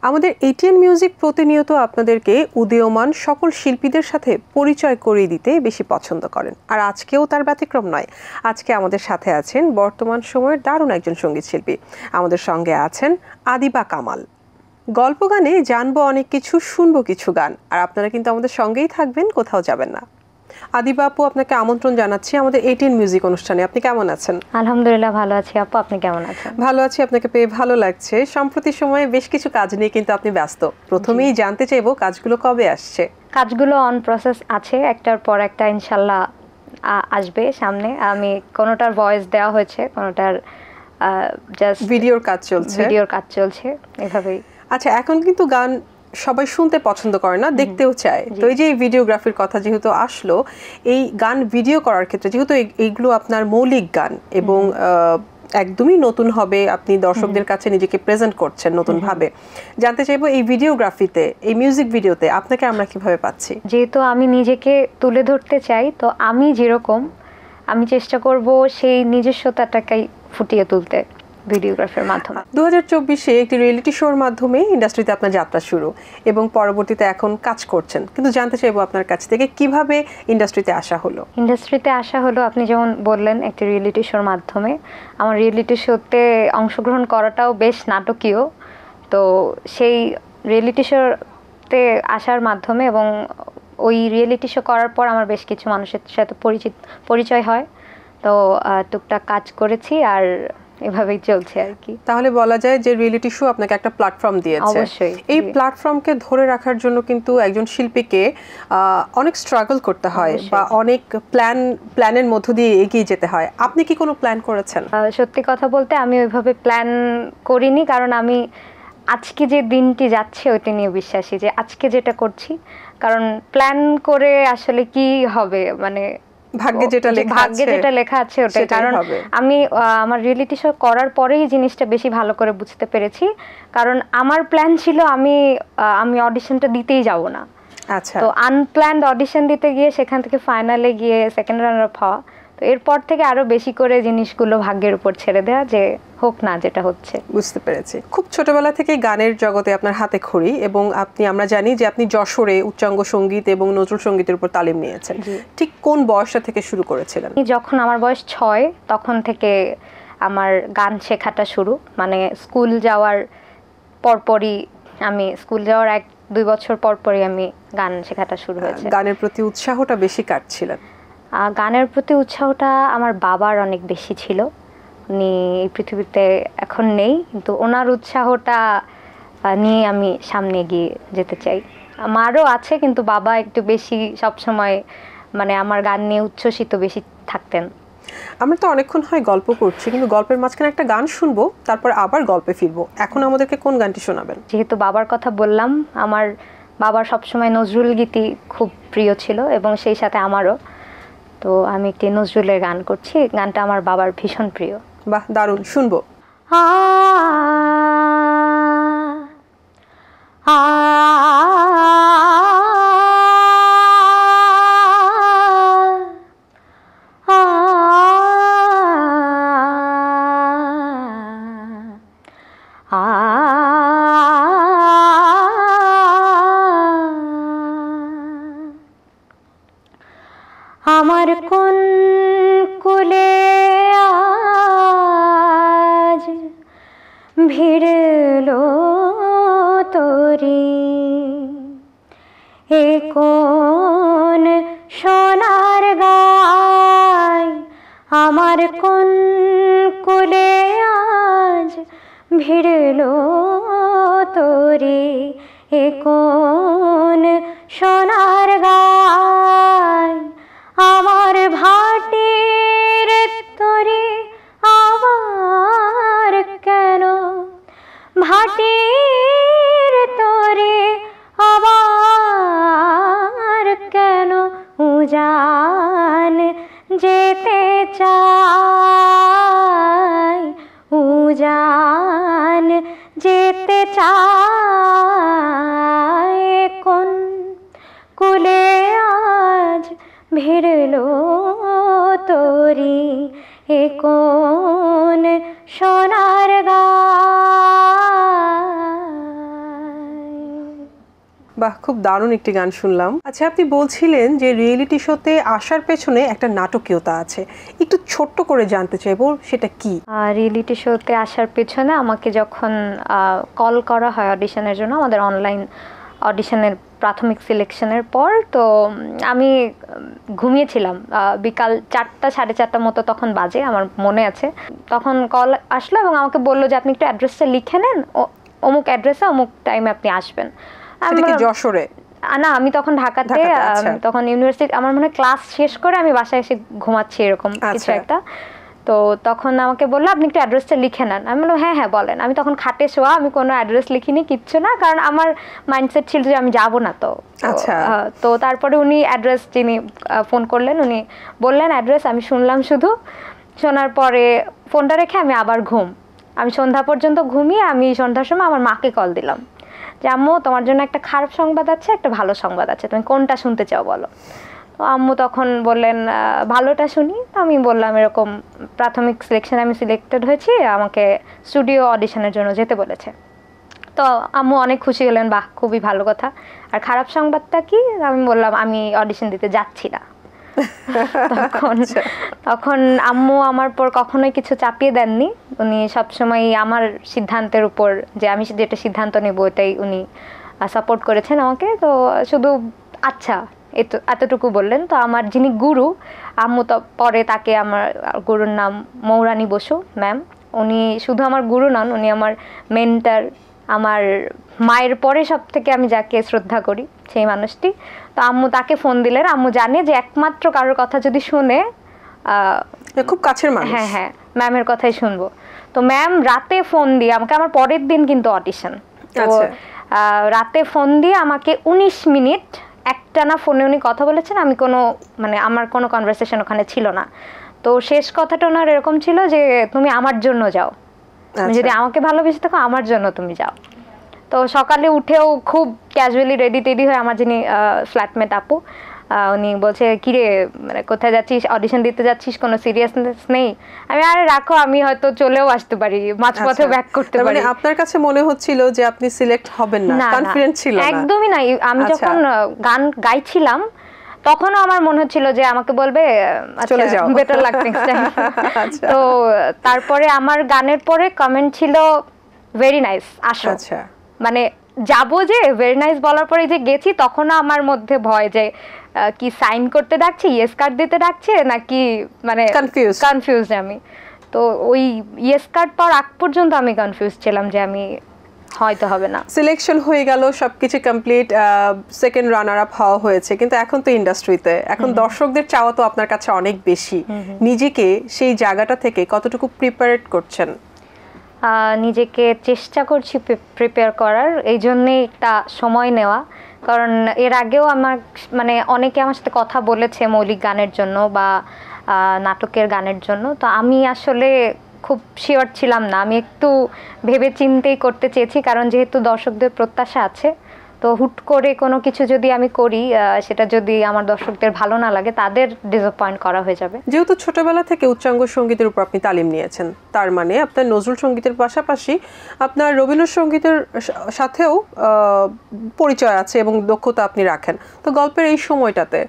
আমাদের ATN music প্রতিনিয়ত আপনাদেরকে উদীয়মান সকল শিল্পীদের সাথে পরিচয় করিয়ে দিতে বেশি পছন্দ করেন, আর আজকেও তার ব্যতিক্রম নয়। আজকে আমাদের সাথে আছেন বর্তমান সময়ের দারুণ একজন সঙ্গীত শিল্পী। আমাদের সঙ্গে আছেন আদিবা কামাল। গল্প গানে জানবো অনেক কিছু, শুনবো কিছু গান, আর আপনারা কিন্তু আমাদের সঙ্গেই থাকবেন, কোথাও যাবেন না। আদিবা আপু, আপনাকে আমন্ত্রণ জানাচ্ছি আমাদের এটিএন মিউজিক অনুষ্ঠানে। আপনি কেমন আছেন? আলহামদুলিল্লাহ ভালো আছি আপু, আপনি কেমন আছেন? ভালো আছি, আপনাকে পেয়ে ভালো লাগছে। সম্প্রতি সময়ে বেশ কিছু কাজ নিয়ে কিন্তু আপনি ব্যস্ত। প্রথমেই জানতে চাইবো কাজগুলো কবে আসছে? কাজগুলো অন প্রসেস আছে, একটার পর একটা ইনশাল্লাহ আসবে সামনে। আমি কোনোটার ভয়েস দেওয়া হয়েছে, কোনোটার জাস্ট ভিডিওর কাজ চলছে এভাবেই। আচ্ছা, এখন কিন্তু গান সবাই শুনতে পছন্দ করে না, দেখতেও চায়। তো এই যে ভিডিওগ্রাফির কথা যেহেতু আসলো, এই গান ভিডিও করার ক্ষেত্রে যেহেতু এইগুলো আপনার মৌলিক গান এবং একদমই নতুন হবে, আপনি দর্শকদের কাছে নিজেকে প্রেজেন্ট করছেন নতুন ভাবে, জানতে চাইবো এই ভিডিওগ্রাফিতে, এই মিউজিক ভিডিওতে আপনাকে আমরা কিভাবে পাচ্ছি? যেহেতু আমি নিজেকে তুলে ধরতে চাই, তো আমি যেরকম, আমি চেষ্টা করব সেই নিজস্বতাটাকেই ফুটিয়ে তুলতে ভিডিওগ্রাফির মাধ্যমে। 2024-এ একটি রিয়েলিটি শোর মাধ্যমে ইন্ডাস্ট্রিতে আপনার যাত্রা শুরু এবং পরবর্তীতে এখন কাজ করছেন, কিন্তু জানতে চাইবো আপনার কাছ থেকে কিভাবে ইন্ডাস্ট্রিতে আসা হলো? আপনি যেমন বললেন একটি রিয়েলিটি শোর মাধ্যমে। আমার রিয়েলিটি শোতে অংশগ্রহণ করাটাও বেশ নাটকীয়। তো সেই রিয়েলিটি শোতে আসার মাধ্যমে এবং ওই রিয়েলিটি শো করার পর আমার বেশ কিছু মানুষের সাথে পরিচয় হয়। তো টুকটাক কাজ করেছি, আর এভাবেই চলছে আর কি। তাহলে বলা যায় যে রিয়েলিটি শো আপনাকে একটা প্ল্যাটফর্ম দিয়েছে। অবশ্যই। এই প্ল্যাটফর্মকে ধরে রাখার জন্য কিন্তু একজন শিল্পীকে অনেক স্ট্রাগল করতে হয় বা অনেক প্ল্যানের মধ্য দিয়ে এগিয়ে যেতে হয়। আপনি কি কোনো প্ল্যান করেছেন? সত্যি কথা বলতে আমি ওইভাবে প্ল্যান করিনি, কারণ আমি আজকে যে দিনটি যাচ্ছে ওইটা নিয়ে বিশ্বাসী, যে আজকে যেটা করছি। কারণ প্ল্যান করে আসলে কি হবে, মানে ভাগ্যে যেটা লেখা আছে ওটাই। কারণ আমি আমার রিয়েলিটি শো করার পরেই জিনিসটা বেশি ভালো করে বুঝতে পেরেছি। কারণ আমার প্ল্যান ছিল আমি অডিশনটা দিতেই যাব না। আচ্ছা। তো আনপ্ল্যান্ড অডিশন দিতে গিয়ে সেখান থেকে ফাইনালে গিয়ে সেকেন্ড রানার আপ হওয়া। তো এরপর থেকে আরো বেশি করে জিনিসগুলো ভাগ্যের উপর ছেড়ে দেওয়া, যে হোক না যেটা হচ্ছে। বুঝতে পেরেছি। খুব ছোটবেলা থেকেই গানের জগতে আপনার হাতে খড়ি, এবং আমরা জানি যে আপনি যশোরে উচ্চাঙ্গ সঙ্গীত এবং নজরুল সঙ্গীতের উপর তালিম নিয়েছেন। ঠিক কোন বয়সটা থেকে শুরু করেছিলেন? যখন আমার বয়স 6 তখন থেকে আমার গান শেখাটা শুরু। মানে স্কুল যাওয়ার পরপরই, আমি স্কুল যাওয়ার 1-2 বছর পরপরই আমি গান শেখাটা শুরু হয়েছে। গানের প্রতি উৎসাহটা বেশি কাটছিলেন? গানের প্রতি উৎসাহটা আমার বাবার অনেক বেশি ছিল। উনি এই পৃথিবীতে এখন নেই, কিন্তু ওনার উৎসাহটা নিয়ে আমি সামনে এগিয়ে যেতে চাই। আমারও আছে, কিন্তু বাবা একটু বেশি সবসময় মানে আমার গান নিয়ে উচ্ছ্বসিত বেশি থাকতেন। আমরা তো অনেকক্ষণ হয় গল্প করছি, কিন্তু গল্পের মাঝখানে একটা গান শুনবো, তারপর আবার গল্পে ফিরবো। এখন আমাদেরকে কোন গানটি শোনাবেন? যেহেতু বাবার কথা বললাম, আমার বাবার সবসময় নজরুল গীতি খুব প্রিয় ছিল, এবং সেই সাথে আমারও। তো আমি একটি নজরুলের গান করছি, গানটা আমার বাবার ভীষণ প্রিয়। বাহ, দারুণ, শুনবো। আমার কোন কুলে আজ ভিড়লো তোরি, এ কোন সোনার গায়। আমার কোন কুলে আজ ভিড়লো তোরি, এ কোন সোনার গায়। আমার ভাটির তরে আবার কেন, ভাটির তরে আবার কেন উজান যেতে চাই, উজান যেতে চাই। কোন কুলে আজ ভিড়লো তোরি, এ কোন সোনার গায়। বাহ, খুব দারুণ একটি গান শুনলাম। আচ্ছা, আপনি বলছিলেন যে রিয়েলিটি শোতে আসার পেছনে একটা নাটকীয়তা আছে, একটু ছোট্ট করে জানতে চাইবো সেটা কি? রিয়েলিটি শোতে আসার পেছনে আমাকে যখন কল করা হয় অডিশনের জন্য, আমাদের অনলাইন অডিশনের প্রাথমিক সিলেকশনের পর, তো আমি ঘুমিয়েছিলাম, বিকাল 4টা 4:30 মতো তখন বাজে, আমার মনে আছে। তখন কল আসলো এবং আমাকে বললো যে আপনি একটু অ্যাড্রেসটা লিখে নেন, অমুক অ্যাড্রেসে অমুক টাইমে আপনি আসবেন। যশোরে? না, আমি তখন ঢাকাতে, তখন ইউনিভার্সিটি আমার মনে হয় ক্লাস শেষ করে আমি বাসায় এসে ঘুমাচ্ছি, এরকম কিছু একটা। তো তখন আমাকে বললো আপনি একটু অ্যাড্রেসটা লিখে নেন। আমি বললাম হ্যাঁ হ্যাঁ বলেন। আমি তখন খাটে শোয়া, আমি কোনো অ্যাড্রেস লিখিনি, কিচ্ছু না, কারণ আমার মাইন্ডসেট ছিল যে আমি যাবো না। তো তারপরে উনি অ্যাড্রেস, যিনি ফোন করলেন, উনি বললেন অ্যাড্রেস, আমি শুনলাম শুধু। শোনার পরে ফোনটা রেখে আমি আবার আমি সন্ধ্যা পর্যন্ত ঘুমিয়ে আমি সন্ধ্যার সময় আমার মাকে কল দিলাম যে আম্মু, তোমার জন্য একটা খারাপ সংবাদ আছে, একটা ভালো সংবাদ আছে, তুমি কোনটা শুনতে চাও বলো। তো আম্মু তখন বললেন ভালোটা শুনি। তো আমি বললাম এরকম প্রাথমিক সিলেকশনে আমি সিলেক্টেড হয়েছি, আমাকে স্টুডিও অডিশনের জন্য যেতে বলেছে। তো আম্মু অনেক খুশি হলেন, বাহ খুবই ভালো কথা। আর খারাপ সংবাদটা কি? আমি বললাম আমি অডিশন দিতে যাচ্ছি না। তখন আম্মু আমার পর কখনোই কিছু চাপিয়ে দেননি, উনি সবসময় আমার সিদ্ধান্তের উপর, যে আমি যেটা সিদ্ধান্ত নেব ওইটাই উনি সাপোর্ট করেছেন আমাকে। তো শুধু আচ্ছা এতটুকু বললেন। তো আমার যিনি গুরু, আম্মু তো পরে তাকে, আমার গুরুর নাম মৌরানী বসু ম্যাম, উনি শুধু আমার গুরু নন, উনি আমার মেন্টার, আমার মায়ের পরে সব থেকে আমি যাকে শ্রদ্ধা করি সেই মানুষটি। তো আম্মু তাকে ফোন দিলেন, আম্মু জানে যে একমাত্র কারোর কথা যদি শুনে, খুব কাছের মানুষ, হ্যাঁ হ্যাঁ ম্যামের কথাই শুনবো। তো ম্যাম রাতে ফোন দিয়ে আমাকে, আমার পরের দিন কিন্তু অডিশন, তো রাতে ফোন দিয়ে আমাকে 19 মিনিট একটানা ফোনে উনি কথা বলেছেন। আমি আমার কোনো কনভারসেশন ওখানে ছিল না। তো শেষ কথাটা ওনার এরকম ছিল যে তুমি আমার জন্য যাও, তুমি যদি আমাকে ভালোবেসে থাকো আমার জন্য তুমি যাও। তো সকালে উঠেও খুব ক্যাজুয়ালি রেডি টেডি হয়ে, আমার যিনি ফ্ল্যাটমেট আপু, উনি বলছে কিরে মানে কোথায় যাচ্ছিস, অডিশন দিতে যাচ্ছিস, কোনো সিরিয়াসনেস নেই? আমি আরে রাখো, আমি হয়তো চলেও আসতে পারি, মাঝপথে ব্যাক করতে পারি। মানে আপনার কাছে মনে হচ্ছিল যে আপনি সিলেক্ট হবেন না, কনফিডেন্ট ছিল না? একদমই নাই। আমি যখন গান গাইছিলাম তখনও আমার মনে হচ্ছিল যে আমাকে বলবে চলে যাও, বেটার লাক নেক্সট টাইম। তো তারপরে আমার গানের পরে কমেন্ট ছিল ভেরি নাইস, আসো। মানে যাবো যে ভেরি নাইস বলার পরে যে গেছি, তখনও আমার মধ্যে ভয় যে কি সাইন করতে ডাকছে, ইয়েস কার্ড দিতে ডাকছে নাকি, মানে কনফিউজ আমি। তো ওই ইয়েস কার্ড পাওয়ার আগ পর্যন্ত আমি কনফিউজ ছিলাম যে আমি হয়তো হবে না। সিলেকশন হয়ে গেল, সবকিছু কমপ্লিট, সেকেন্ড রানার আপ হওয়া হয়েছে, কিন্তু এখন তো ইন্ডাস্ট্রিতে, এখন দর্শকদের চাওয়া তো আপনার কাছে অনেক বেশি। নিজেকে সেই জায়গাটা থেকে কতটুকু প্রিপারেট করছেন? নিজেকে চেষ্টা করছি প্রিপেয়ার করার, এই জন্যে একটা সময় নেওয়া। কারণ এর আগেও আমার অনেকে আমার সাথে কথা বলেছে মৌলিক গানের জন্য বা নাটকের গানের জন্য, তো আমি আসলে খুব শিওর ছিলাম না। আমি একটু ভেবে চিন্তেই করতে চেয়েছি, কারণ যেহেতু দর্শকদের প্রত্যাশা আছে, তো হুট করে কোনো কিছু যদি আমি করি, সেটা যদি আমার দর্শকদের ভালো না লাগে, তাদের ডিসঅ্যাপয়েন্ট করা হয়ে যাবে। যেহেতু ছোটবেলা থেকে উচ্চাঙ্গ সঙ্গীতের উপর আপনি তালিম নিয়েছেন, তার মানে আপনার নজরুল সঙ্গীতের পাশাপাশি আপনার রবীন্দ্রসঙ্গীতের সাথেও পরিচয় আছে এবং দক্ষতা আপনি রাখেন। তো গল্পের এই সময়টাতে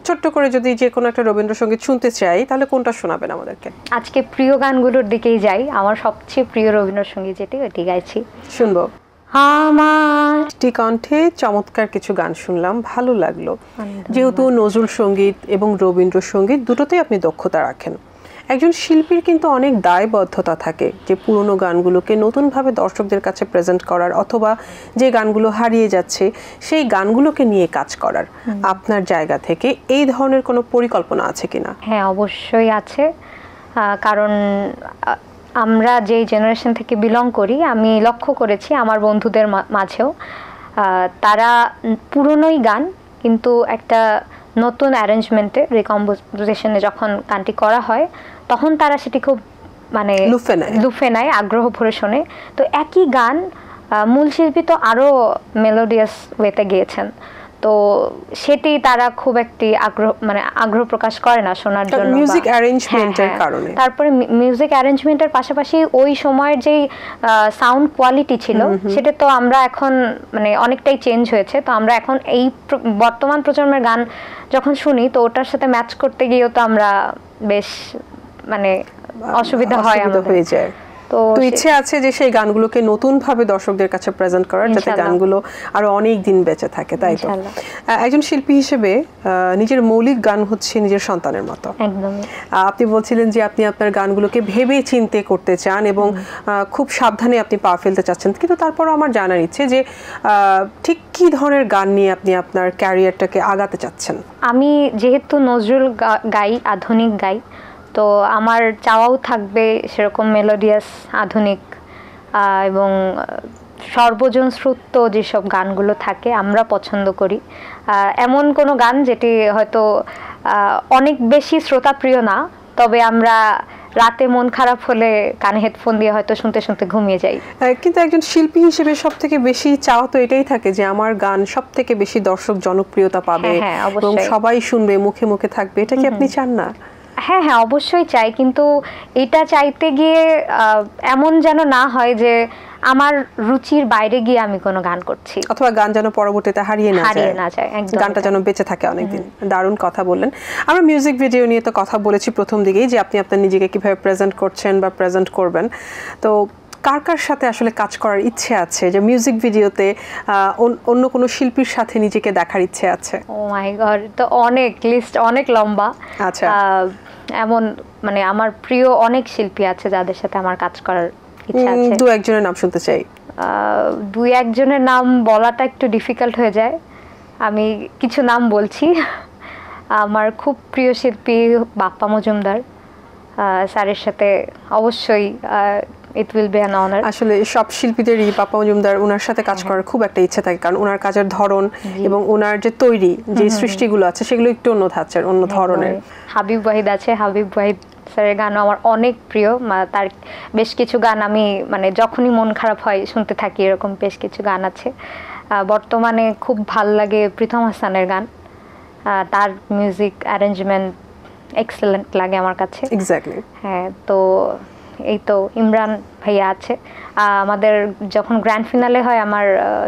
ছোট্ট করে যদি যে কোনো একটা রবীন্দ্রসঙ্গীত শুনতে চাই, তাহলে কোনটা শোনাবেন আমাদেরকে? আজকে প্রিয় গানগুলোর দিকেই যাই। আমার সবচেয়ে প্রিয় রবীন্দ্রসঙ্গীত যেটি, ওটি গাইছি, শুনবো। আমার কণ্ঠে চমৎকার কিছু গান শুনলাম, ভালো লাগলো। যেহেতু নজরুল সঙ্গীত এবং রবীন্দ্রসঙ্গীত দুটোতেই আপনি দক্ষতা রাখেন, একজন শিল্পীর কিন্তু অনেক দায়বদ্ধতা থাকে যে পুরনো গানগুলোকে নতুনভাবে দর্শকদের কাছে প্রেজেন্ট করার, অথবা যে গানগুলো হারিয়ে যাচ্ছে সেই গানগুলোকে নিয়ে কাজ করার। আপনার জায়গা থেকে এই ধরনের কোনো পরিকল্পনা আছে কিনা? হ্যাঁ, অবশ্যই আছে। কারণ আমরা যেই জেনারেশন থেকে বিলং করি, আমি লক্ষ্য করেছি আমার বন্ধুদের মাঝেও তারা পুরনোই গান কিন্তু একটা নতুন অ্যারেঞ্জমেন্টে, রিকম্পোজিশনে যখন গানটি করা হয়, তখন তারা সেটি খুব লুফে নেয়, আগ্রহ ভরে শোনে। তো একই গান মূল শিল্পী তো আরও মেলোডিয়াস ওয়েতে গেয়েছেন, তো তো সেটি তারা খুব একটি আগ্রহ প্রকাশ করে না শোনার জন্য, মিউজিক অ্যারেঞ্জমেন্টের কারণে। তারপরে মিউজিক অ্যারেঞ্জমেন্টের পাশাপাশি ওই সময়ের যেই সাউন্ড কোয়ালিটি ছিল সেটা তো আমরা এখন মানে অনেকটাই চেঞ্জ হয়েছে। তো আমরা এখন এই বর্তমান প্রজন্মের গান যখন শুনি তো ওটার সাথে ম্যাচ করতে গিয়েও তো আমরা বেশ মানে অসুবিধা হয়ে যায়। তো ইচ্ছে আছে যে সেই গানগুলোকে নতুন ভাবে দর্শকদের কাছে প্রেজেন্ট করার, যাতে গানগুলো আরো অনেক দিন বেঁচে থাকে, তাই তো? একজন শিল্পী হিসেবে নিজের মৌলিক গান হচ্ছে নিজের সন্তানের মতো। একদমই। আপনি বলছিলেন যে আপনি আপনার গানগুলোকে ভেবে চিন্তে করতে চান এবং খুব সাবধানে আপনি পা ফেলতে চাচ্ছেন, কিন্তু তারপরও আমার জানার ইচ্ছে যে ঠিক কি ধরনের গান নিয়ে আপনি আপনার ক্যারিয়ারটাকে আগাতে চাচ্ছেন? আমি যেহেতু নজরুল গাই, আধুনিক গাই, তো আমার চাওয়াও থাকবে সেরকম মেলোডিয়াস আধুনিক এবং সর্বজন শ্রুত যেসব গানগুলো থাকে আমরা পছন্দ করি, এমন কোনো গান যেটি হয়তো অনেক বেশি শ্রোতাপ্রিয় না, তবে আমরা রাতে মন খারাপ হলে কানে হেডফোন দিয়ে হয়তো শুনতে শুনতে ঘুমিয়ে যাই। কিন্তু একজন শিল্পী হিসেবে সব থেকে বেশি চাওয়া তো এটাই থাকে যে আমার গান সব থেকে বেশি দর্শক জনপ্রিয়তা পাবে এবং সবাই শুনবে, মুখে মুখে থাকবে। এটা কি আপনি চান না? হ্যাঁ হ্যাঁ, অবশ্যই চাই, কিন্তু এটা চাইতে গিয়ে এমন যেন না হয় যে আমার রুচির বাইরে গিয়ে আমি কোনো গান করছি, অথবা গান যেন পরবর্তীতে হারিয়ে না যায়, গানটা যেন বেঁচে থাকে অনেকদিন। দারুণ কথা বললেন। আমরা মিউজিক ভিডিও নিয়ে তো কথা বলেছি প্রথম দিকেই, যে আপনি আপনার নিজেকে কিভাবে প্রেজেন্ট করছেন বা প্রেজেন্ট করবেন। তো কার কার সাথে আসলে কাজ করার ইচ্ছে আছে, যে মিউজিক ভিডিওতে অন্য কোনো শিল্পীর সাথে নিজেকে দেখার ইচ্ছে আছে? ও মাই গড, তো অনেক লিস্ট, অনেক লম্বা। আচ্ছা, এমন মানে আমার প্রিয় অনেক শিল্পী আছে যাদের সাথে আমার কাজ করার ইচ্ছা আছে। দু একজনের নাম শুনতে চাই। দুই একজনের নাম বলাটা একটু ডিফিকাল্ট হয়ে যায়, আমি কিছু নাম বলছি। আমার খুব প্রিয় শিল্পী বাপ্পা মজুমদার স্যারের সাথে অবশ্যই it will be an honour. আসলে সব শিল্পীদেরই বাপ্পা মজুমদার ওনার সাথে কাজ করার খুব একটা ইচ্ছা থাকে, কারণ ওনার কাজের ধরন এবং ওনার যে তৈরি যে সৃষ্টিগুলো আছে সেগুলো একটু অন্য ধাঁচের, অন্য ধরনের। হাবিব ওয়াহিদ আছে, হাবিব ওয়াহিদ স্যারের গানও আমার অনেক প্রিয়। তার বেশ কিছু গান আমি মানে যখনই মন খারাপ হয় শুনতে থাকি, এরকম বেশ কিছু গান আছে। বর্তমানে খুব ভাল লাগে প্রীতম হাসানের গান, তার মিউজিক অ্যারেঞ্জমেন্ট এক্সেলেন্ট লাগে আমার কাছে। এক্স্যাক্টলি। হ্যাঁ, তো এই তো ইমরান ভাইয়া আছে। আমাদের যখন গ্র্যান্ড ফিনালে হয়, আমার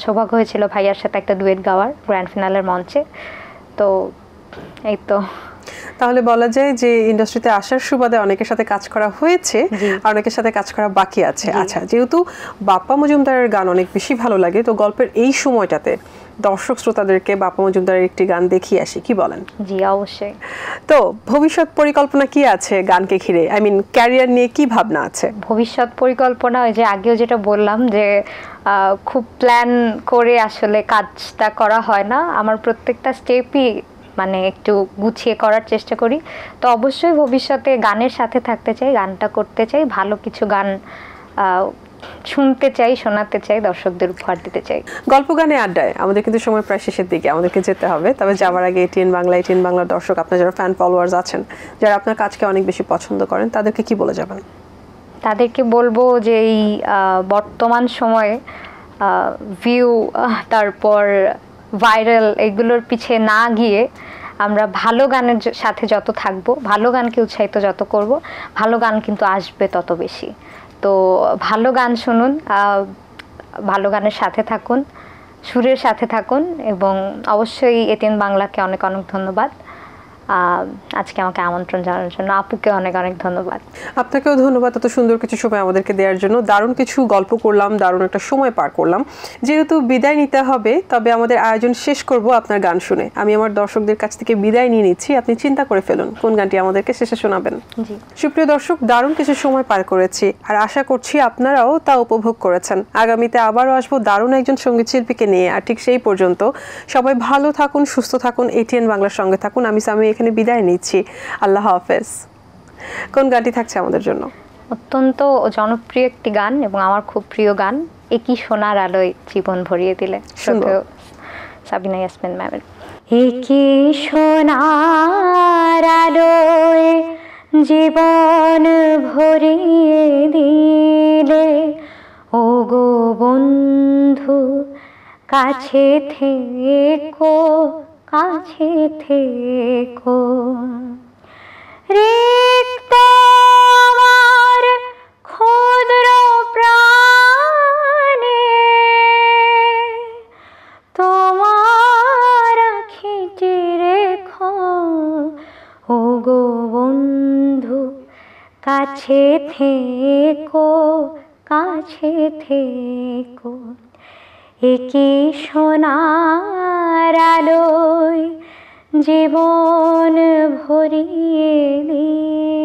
সৌভাগ্য হয়েছিল ভাইয়ার সাথে একটা ডুয়েট গাওয়ার গ্র্যান্ড ফিনালের মঞ্চে। তো এই তো, তাহলে বলা যায় যে ইন্ডাস্ট্রিতে আসার সুবাদে অনেকের সাথে কাজ করা হয়েছে আর অনেকের সাথে কাজ করা বাকি আছে। আচ্ছা, যেহেতু বাপ্পা মজুমদারের গান অনেক বেশি ভালো লাগে, তো গল্পের এই সময়টাতে দর্শক শ্রোতাদেরকে বাপ্পা মজুমদারের একটি গান দেখিয়ে আসি, কি বলেন? জি অবশ্যই। তো ভবিষ্যৎ পরিকল্পনা কি আছে গানকে ঘিরে? আই মিন ক্যারিয়ার নিয়ে কি ভাবনা আছে? ভবিষ্যৎ পরিকল্পনা ওই যে আগেও যেটা বললাম যে খুব প্ল্যান করে আসলে কাজটা করা হয় না, আমার প্রত্যেকটা স্টেপই মানে একটু গুছিয়ে করার চেষ্টা করি। তো অবশ্যই ভবিষ্যতে গানের সাথে থাকতে চাই, গানটা করতে চাই, ভালো কিছু গান শুনতে চাই, শোনাতে চাই, দর্শকদের উপহার দিতে চাই। গল্প গানে আড্ডায় আমাদের কিন্তু সময় প্রায় শেষের দিকে, আমাদেরকে যেতে হবে। তবে যাওয়ার আগে এটিএন বাংলার দর্শক, আপনার যারা ফ্যান ফলোয়ার্স আছেন, যারা আপনার কাজকে অনেক বেশি পছন্দ করেন, তাদেরকে কি বলে যাবেন? তাদেরকে বলবো যে এই বর্তমান সময়ে ভিউ তারপর ভাইরাল এগুলোর পিছে না গিয়ে আমরা ভালো গানের সাথে যত থাকবো, ভালো গানকে উৎসাহিত যত করব, ভালো গান কিন্তু আসবে তত বেশি। তো ভালো গান শুনুন, ভালো গানের সাথে থাকুন, সুরের সাথে থাকুন, এবং অবশ্যই এটিএন বাংলাকে অনেক অনেক ধন্যবাদ আজকে আমাকে আমন্ত্রণ জানানোর জন্য। আপুকে অনেক অনেক ধন্যবাদ। আপনাকেও ধন্যবাদ এত সুন্দর কিছু সময় আমাদেরকে দেওয়ার জন্য। দারুণ কিছু গল্প করলাম, দারুণ একটা সময় পার করলাম। যেহেতু বিদায় নিতে হবে, তবে আমাদের আয়োজন শেষ করব আপনার গান শুনে। আমি আমার দর্শকদের কাছ থেকে বিদায় নিয়ে নিচ্ছি, আপনি চিন্তা করে ফেলুন কোন গানটি আমাদেরকে শেষে শোনাবেন। জি, সুপ্রিয় দর্শক, দারুণ কিছু সময় পার করেছি আর আশা করছি আপনারাও তা উপভোগ করেছেন। আগামীতে আবারও আসবো দারুণ একজন সঙ্গীত শিল্পীকে নিয়ে। আর ঠিক সেই পর্যন্ত সবাই ভালো থাকুন, সুস্থ থাকুন, এটিএন বাংলার সঙ্গে থাকুন। আমি এখানে বিদায় নিচ্ছি। আল্লাহ হাফেজ। কোন গানটি থাকছে আমাদের জন্য? অত্যন্ত জনপ্রিয় একটি গান এবং আমার খুব প্রিয় গান, একই সোনার আলোয় জীবন ভরিয়ে দিলে, সাবিনা ইয়াসমিন ম্যামের। একই সোনার আলোয় জীবন ভরিয়ে দিলে, ও গো বন্ধু কাছে থেকো, কাছে থেকো। রিক্ত আমার ক্ষুদ্র প্রাণে তোমার আঁখিটি রেখো, ওগো বন্ধু কাছে থেকো, কাছে থেকো। একি সোনার আলোয় জীবন ভরিয়ে দিও, একি সোনার আলোয় জীবন ভরিয়ে দিও। রিক্ত আমার ক্ষুদ্র প্রাণে তোমার আঁখিটি রেখো, ওগো বন্ধু কাছে থেকো, কাছে থেকো। একি সোনার আলোয় জীবন ভরিয়ে দিও, একি সোনার আলোয় জীবন ভরিয়ে দিও। রিক্ত আমার ক্ষুদ্র প্রাণে তোমার আঁখিটি রেখো, ওগো বন্ধু কাছে থেকো, কাছে থেকো।